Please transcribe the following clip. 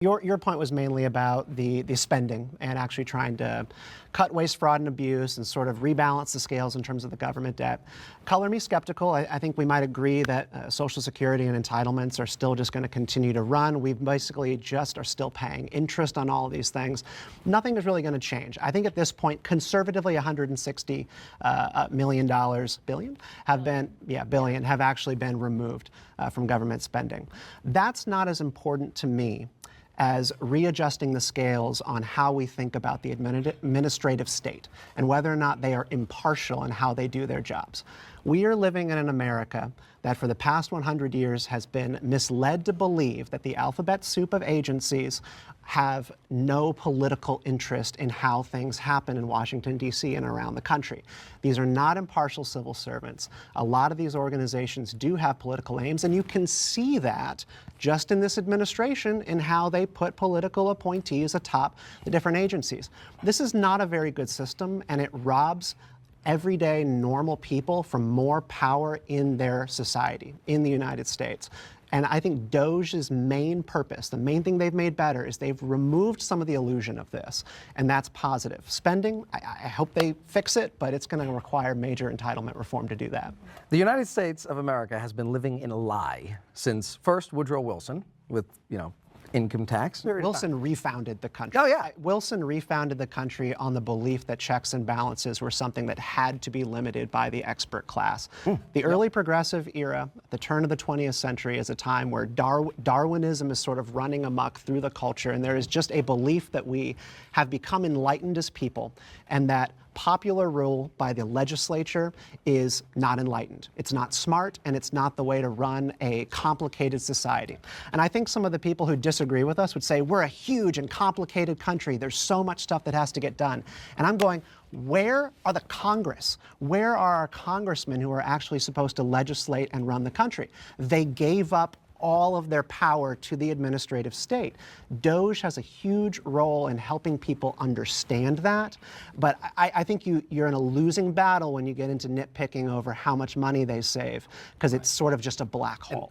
Your point was mainly about the spending and actually trying to cut waste, fraud, and abuse and sort of rebalance the scales in terms of the government debt. Color me skeptical. I think we might agree that Social Security and entitlements are still just going to continue to run. We basically just are still paying interest on all of these things. Nothing is really going to change. I think at this point, conservatively, $160 million, billion, have actually been removed from government spending. That's not as important to me as readjusting the scales on how we think about the administrative state and whether or not they are impartial in how they do their jobs. We are living in an America that for the past 100 years has been misled to believe that the alphabet soup of agencies have no political interest in how things happen in Washington, D.C. and around the country. These are not impartial civil servants. A lot of these organizations do have political aims, and you can see that just in this administration in how they put political appointees atop the different agencies. This is not a very good system, and it robs everyday normal people from more power in their society, in the United States. And I think DOGE's main purpose, the main thing they've made better, is they've removed some of the illusion of this, and that's positive. Spending, I hope they fix it, but it's going to require major entitlement reform to do that. The United States of America has been living in a lie since first Woodrow Wilson with, income tax. Wilson refounded the country. Oh, yeah. Wilson refounded the country on the belief that checks and balances were something that had to be limited by the expert class. The early progressive era, the turn of the 20th century, is a time where Darwinism is sort of running amok through the culture, and there is just a belief that we have become enlightened as people, and that popular rule by the legislature is not enlightened. It's not smart, and it's not the way to run a complicated society. And I think some of the people who disagree with us would say, we're a huge and complicated country. There's so much stuff that has to get done. And I'm going, where are the Congress? Where are our congressmen who are actually supposed to legislate and run the country? They gave up all of their power to the administrative state. DOGE has a huge role in helping people understand that, but I think you're in a losing battle when you get into nitpicking over how much money they save, because it's sort of just a black hole.